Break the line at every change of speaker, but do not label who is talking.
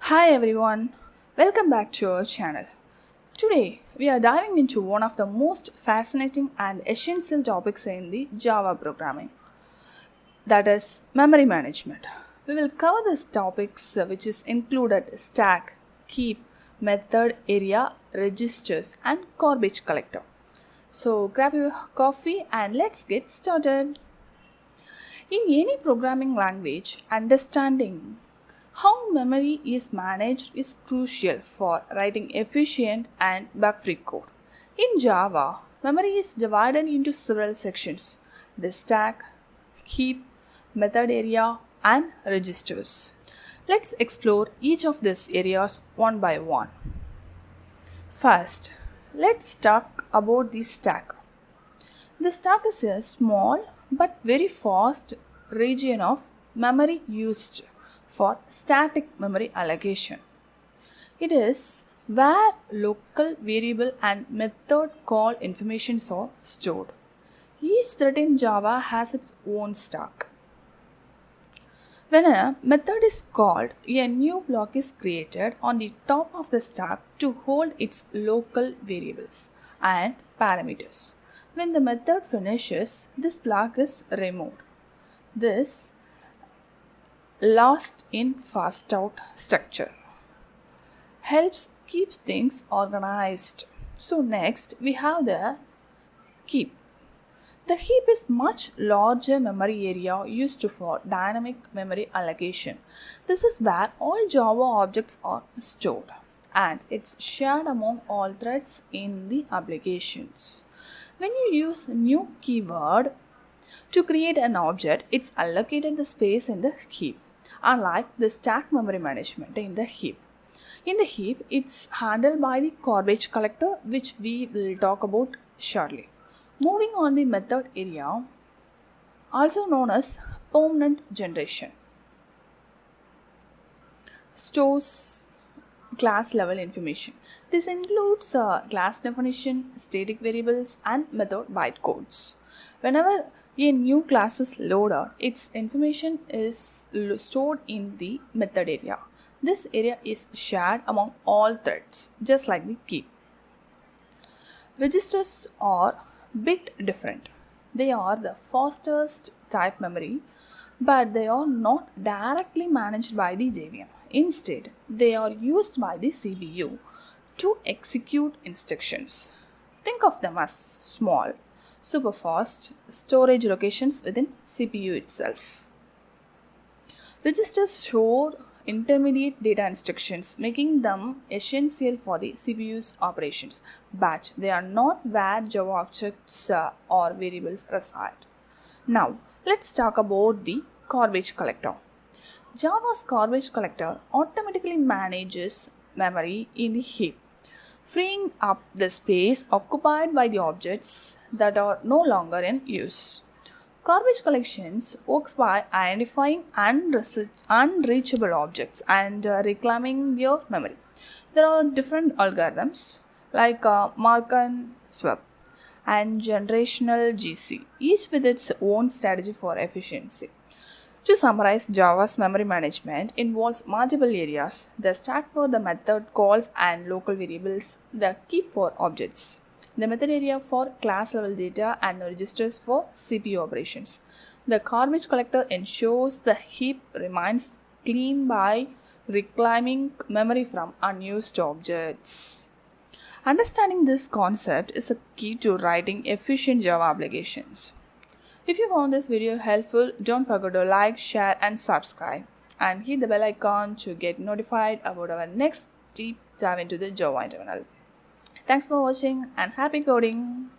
Hi everyone, welcome back to our channel. Today we are diving into one of the most fascinating and essential topics in the Java programming, that is memory management. We will cover these topics which is included stack, keep, method, area, registers and garbage collector. So grab your coffee and let's get started. In any programming language, understanding how memory is managed is crucial for writing efficient and bug-free code. In Java, memory is divided into several sections: the stack, heap, method area, and registers. Let's explore each of these areas one by one. First, let's talk about the stack. The stack is a small but very fast region of memory used for static memory allocation. It is where local variable and method call informations are stored. Each thread in Java has its own stack. When a method is called, a new block is created on the top of the stack to hold its local variables and parameters. When the method finishes, this block is removed. This last in fast out structure helps keep things organized. So next we have the keep. The heap is much larger memory area used for dynamic memory allocation. This is where all Java objects are stored and it's shared among all threads in the applications. When you use new keyword to create an object, it's allocated the space in the heap, unlike the stack memory management in the heap. In the heap, it's handled by the garbage collector, which we will talk about shortly. Moving on the method area, also known as permanent generation, stores class level information. This includes class definition, static variables, and method bytecodes. Whenever a new class is loaded, its information is stored in the method area. This area is shared among all threads, just like the keep. Registers are bit different. They are the fastest type memory, but they are not directly managed by the JVM. Instead, they are used by the CPU to execute instructions. Think of them as small, super fast storage locations within CPU itself. Registers store intermediate data instructions, making them essential for the CPU's operations, but they are not where Java objects or variables reside. Now, let's talk about the garbage collector. Java's garbage collector automatically manages memory in the heap, freeing up the space occupied by the objects that are no longer in use. Garbage collections works by identifying unreachable objects and reclaiming their memory. There are different algorithms like mark and swap and generational GC, each with its own strategy for efficiency. To summarize, Java's memory management involves multiple areas: the stack for the method calls and local variables, the keep for objects, the method area for class level data, and registers for CPU operations. The garbage collector ensures the heap remains clean by reclaiming memory from unused objects. Understanding this concept is a key to writing efficient Java applications. If you found this video helpful, don't forget to like, share and subscribe, and hit the bell icon to get notified about our next deep dive into the Java terminal. Thanks for watching and happy coding!